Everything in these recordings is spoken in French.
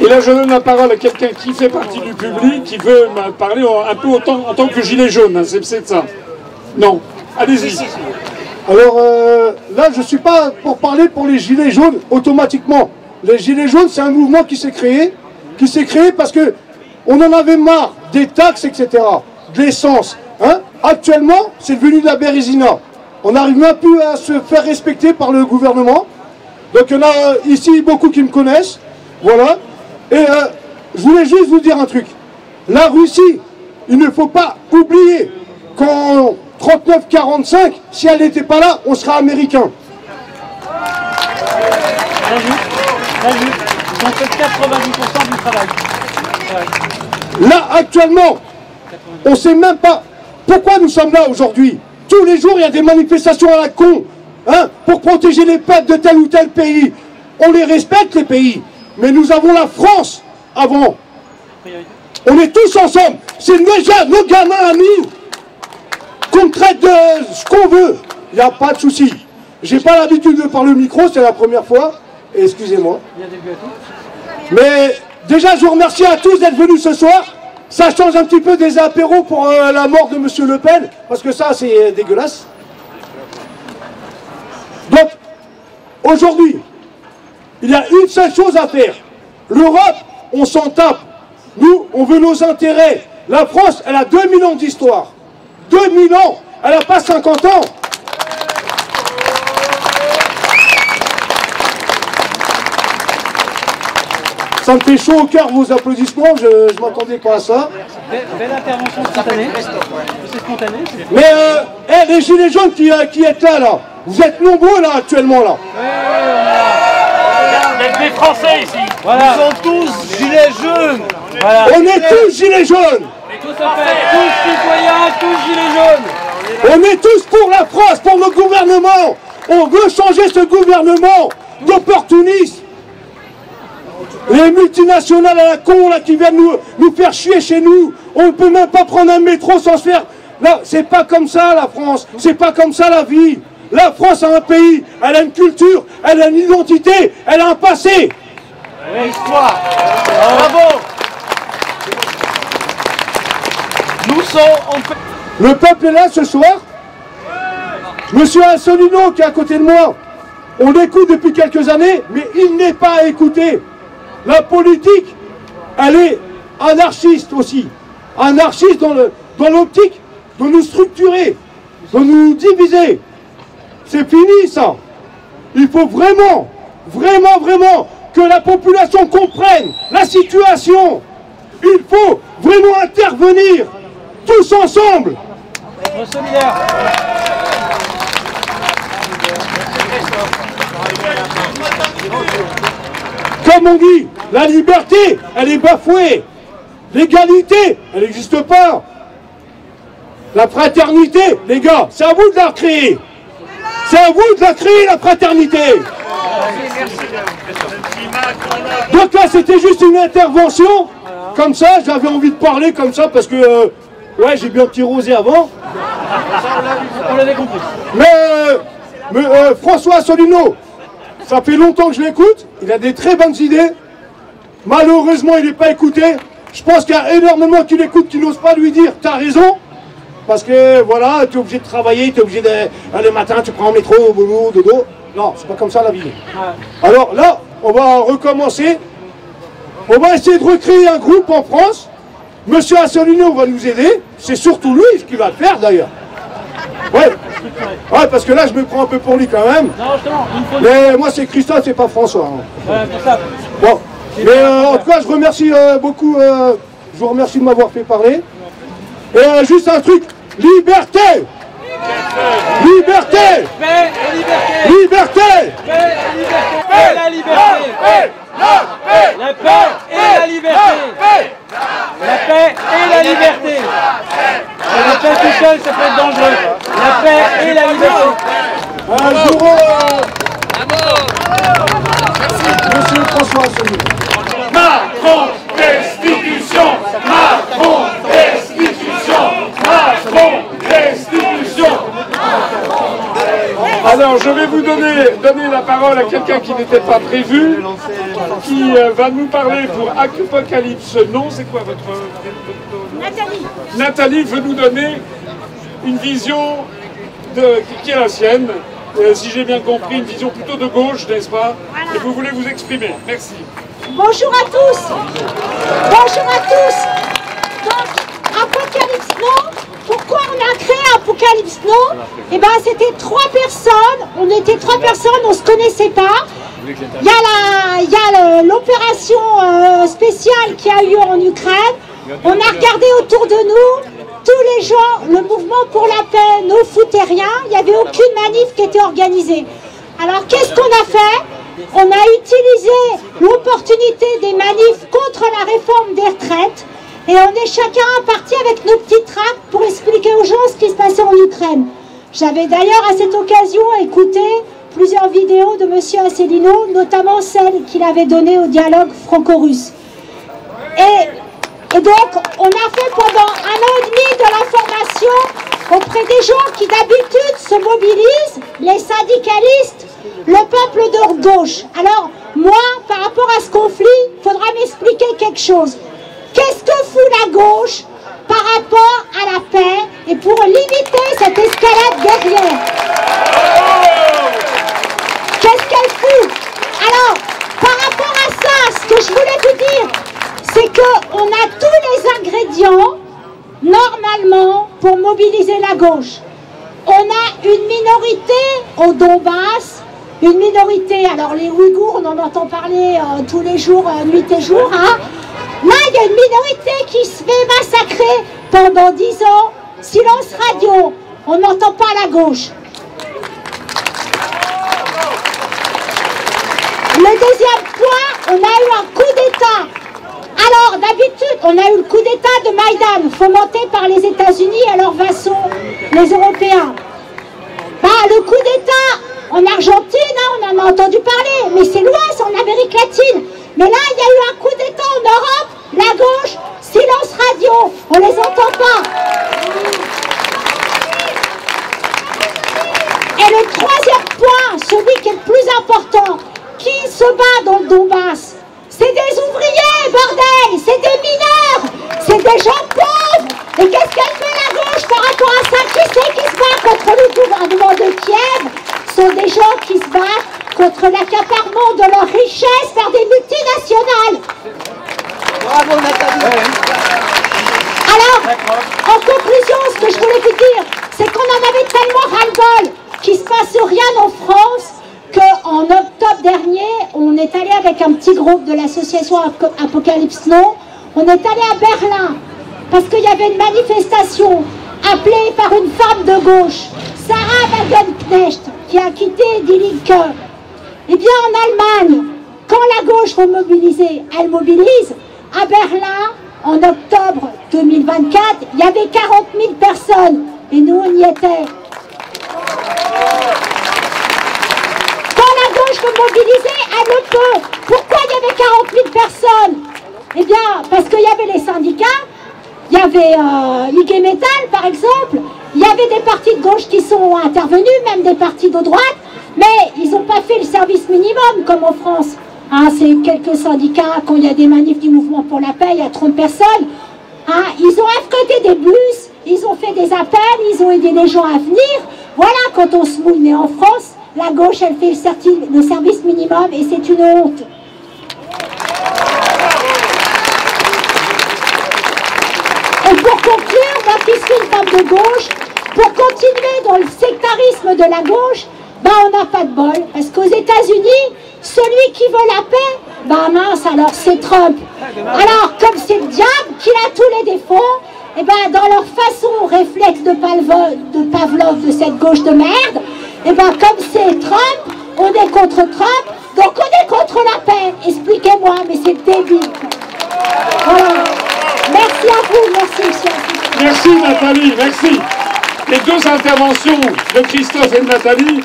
Et là, je donne la parole à quelqu'un qui fait partie du public, qui veut parler un peu autant, en tant que gilet jaune, hein, c'est ça. Non, allez-y. Alors là, je ne suis pas pour parler pour les gilets jaunes automatiquement. Les gilets jaunes, c'est un mouvement qui s'est créé parce que on en avait marre des taxes, etc., de l'essence. Hein. Actuellement, c'est devenu de la bérésina. On n'arrive même plus à se faire respecter par le gouvernement. Donc il y en a ici beaucoup qui me connaissent. Voilà. Et je voulais juste vous dire un truc. La Russie, il ne faut pas oublier qu'en 39-45, si elle n'était pas là, on sera américain. Ils ont fait 90% du travail. Ouais. Là, actuellement, on ne sait même pas pourquoi nous sommes là aujourd'hui. Tous les jours, il y a des manifestations à la con, hein, pour protéger les peuples de tel ou tel pays. On les respecte, les pays, mais nous avons la France avant. On est tous ensemble. C'est nos gamins à nous qu'on traite de ce qu'on veut. Il n'y a pas de souci. J'ai pas l'habitude de parler au micro, c'est la première fois. Excusez-moi. Mais déjà, je vous remercie à tous d'être venus ce soir. Ça change un petit peu des apéros pour la mort de M. Le Pen, parce que ça, c'est dégueulasse. Donc, aujourd'hui, il y a une seule chose à faire. L'Europe, on s'en tape. Nous, on veut nos intérêts. La France, elle a 2000 ans d'histoire. 2000 ans. Elle n'a pas 50 ans. Ça me fait chaud au cœur vos applaudissements, je ne m'attendais pas à ça. Belle intervention spontanée. C'est spontané. Mais les gilets jaunes qui êtes là, vous êtes nombreux là actuellement là. Vous êtes des Français ici. Voilà. Ils sont tous gilets jaunes. Voilà. On est tous gilets jaunes. Tous citoyens, tous gilets jaunes. On est tous pour la France, pour le gouvernement. On veut changer ce gouvernement d'opportunistes. Les multinationales à la con là qui viennent nous faire chier chez nous. On ne peut même pas prendre un métro sans se faire... Là, c'est pas comme ça la France. C'est pas comme ça la vie. La France a un pays, elle a une culture, elle a une identité, elle a un passé. Et histoire. Bravo. Nous sommes... Le peuple est là ce soir. Monsieur Asselineau qui est à côté de moi, on l'écoute depuis quelques années, mais il n'est pas écouté. La politique, elle est anarchiste aussi. Anarchiste dans l'optique de nous structurer, de nous diviser. C'est fini ça. Il faut vraiment, vraiment, vraiment que la population comprenne la situation. Il faut vraiment intervenir tous ensemble. Être solidaires. Comme on dit, la liberté, elle est bafouée. L'égalité, elle n'existe pas. La fraternité, les gars, c'est à vous de la créer. C'est à vous de la créer, la fraternité. Donc là, c'était juste une intervention. Comme ça, j'avais envie de parler comme ça parce que, ouais, j'ai bien petit rosé avant. On l'avait compris. Mais François Asselineau, ça fait longtemps que je l'écoute, il a des très bonnes idées. Malheureusement, il n'est pas écouté. Je pense qu'il y a énormément qui l'écoutent, qui n'osent pas lui dire « t'as raison ». Parce que voilà, tu es obligé de travailler, tu es obligé d'aller le matin, tu prends un métro, au boulot, dodo. Non, c'est pas comme ça la vie. Alors là, on va recommencer. On va essayer de recréer un groupe en France. Monsieur Asselineau va nous aider. C'est surtout lui ce qu'il va faire d'ailleurs. Ouais. Ouais, parce que là, je me prends un peu pour lui quand même. Non, justement, mais moi, c'est Christophe, c'est pas François. Hein. Voilà, c'est ça. Bon. Mais en tout cas, je remercie beaucoup. Je vous remercie de m'avoir fait parler. Et juste un truc. Liberté. Liberté. Paix et liberté. Liberté. Paix et liberté. Et la liberté. La paix et la liberté. La paix et la liberté. La paix tout seul, ça peut être dangereux. La paix et la liberté. Un jour, Monsieur François Asselineau. Macron, restitution. Macron, restitution. Macron, restitution. Alors, je vais vous donner la parole à quelqu'un qui n'était pas prévu, qui va nous parler pour Apocalypse. Non, c'est quoi votre nom? Nathalie. Nathalie veut nous donner une vision qui est la sienne, si j'ai bien compris, une vision plutôt de gauche, n'est-ce pas? Voilà. Et vous voulez vous exprimer. Merci. Bonjour à tous. Bonjour à tous. Donc, Apocalypse Now, pourquoi on a créé Apocalypse Now? Eh bien, c'était 3 personnes. On était 3 personnes, on ne se connaissait pas. Il y a l'opération spéciale qui a eu en Ukraine. On a regardé autour de nous, tous les gens, le mouvement pour la paix ne foutait rien. Il n'y avait aucune manif qui était organisée. Alors, qu'est-ce qu'on a fait? On a utilisé l'opportunité des manifs contre la réforme des retraites et on est chacun parti avec nos petits tracts pour expliquer aux gens ce qui se passait en Ukraine. J'avais d'ailleurs à cette occasion écouté plusieurs vidéos de M. Asselineau, notamment celle qu'il avait donnée au dialogue franco-russe. Et donc, on a fait pendant 1 an et demi de la formation auprès des gens qui d'habitude se mobilisent, les syndicalistes, le peuple de gauche. Alors, moi, par rapport à ce conflit, il faudra m'expliquer quelque chose. Qu'est-ce que fout la gauche par rapport à la paix et pour limiter cette escalade guerrière? Qu'est-ce qu'elle fout? Alors, par rapport à ça, ce que je voulais vous dire, c'est qu'on a tous les ingrédients, normalement, pour mobiliser la gauche. On a une minorité au Donbass, une minorité, alors les Ouïghours, on en entend parler tous les jours, nuit et jour, hein. Là, il y a une minorité qui se fait massacrer pendant 10 ans. Silence radio, on n'entend pas la gauche. Le deuxième point, on a eu un coup d'État. Alors, d'habitude, on a eu le coup d'État de Maïdan, fomenté par les États-Unis et leurs vassaux, les Européens. Bah, le coup d'État en Argentine, hein, on en a entendu parler, mais c'est loin, c'est en Amérique latine. Mais là, il y a eu un coup d'État en Europe, la gauche, silence radio, on les entend pas. Et le troisième point, celui qui est le plus important, qui se bat dans le Donbass? C'est des ouvriers, bordel, c'est des mineurs, c'est des gens pauvres. Et qu'est-ce qu'elle fait la gauche par rapport à ça? Qui c'est qui se bat contre le gouvernement de Kiev? Ce sont des gens qui se battent contre l'accaparement de leur richesse par des multinationales. Bravo Nathalie. Alors, en conclusion, ce que je voulais vous dire, c'est qu'on en avait tellement ras-le-bol qu'il ne se passe rien en France qu'en octobre dernier, on est allé avec un petit groupe de l'association Apocalypse Now, on est allé à Berlin parce qu'il y avait une manifestation appelée par une femme de gauche, Sarah Wagenknecht, qui a quitté Die Linke. Eh bien, en Allemagne, quand la gauche veut mobiliser, elle mobilise. À Berlin, en octobre 2024, il y avait 40 000 personnes et nous, on y était. Peut mobiliser, elle le peut. Pourquoi il y avait 40 000 personnes? Eh bien, parce qu'il y avait les syndicats, il y avait IG Metall, par exemple, il y avait des partis de gauche qui sont intervenus, même des partis de droite, mais ils n'ont pas fait le service minimum, comme en France. Hein, c'est quelques syndicats, quand il y a des manifs du mouvement pour la paix, il y a 30 personnes. Hein, ils ont affrété des bus, ils ont fait des appels, ils ont aidé les gens à venir. Voilà, quand on se mouille. Mais en France, la gauche, elle fait le service minimum et c'est une honte. Et pour conclure, moi qui suis une femme de gauche, pour continuer dans le sectarisme de la gauche, ben on n'a pas de bol. Parce qu'aux États-Unis, celui qui veut la paix, ben mince, alors c'est Trump. Alors, comme c'est le diable qu'il a tous les défauts, et ben dans leur façon réflexe de Pavlov de cette gauche de merde, et bien comme c'est Trump, on est contre Trump, donc on est contre la paix. Expliquez-moi, mais c'est débile. Voilà. Merci à vous, merci monsieur. Merci Nathalie, merci. Les deux interventions de Christophe et de Nathalie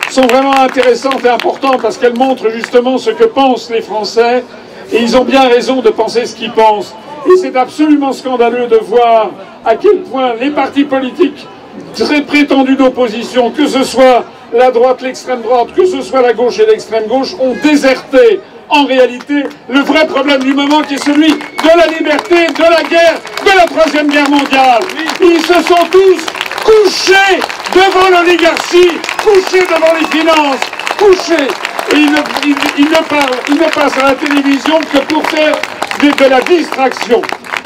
sont vraiment intéressantes et importantes parce qu'elles montrent justement ce que pensent les Français et ils ont bien raison de penser ce qu'ils pensent. Et c'est absolument scandaleux de voir à quel point les partis politiques très prétendus d'opposition, que ce soit la droite, l'extrême droite, que ce soit la gauche et l'extrême gauche, ont déserté en réalité le vrai problème du moment qui est celui de la liberté, de la guerre, de la Troisième Guerre mondiale. Ils se sont tous couchés devant l'oligarchie, couchés devant les finances, couchés. Et ils ne passent à la télévision que pour faire de la distraction.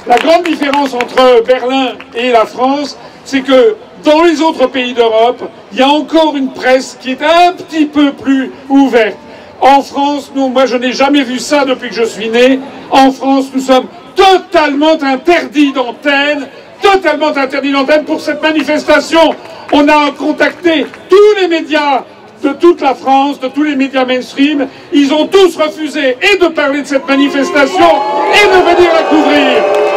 La grande différence entre Berlin et la France, c'est que dans les autres pays d'Europe, il y a encore une presse qui est un petit peu plus ouverte. En France, moi je n'ai jamais vu ça depuis que je suis né. En France, nous sommes totalement interdits d'antenne, pour cette manifestation. On a contacté tous les médias de toute la France, de tous les médias mainstream. Ils ont tous refusé et de parler de cette manifestation et de venir la couvrir.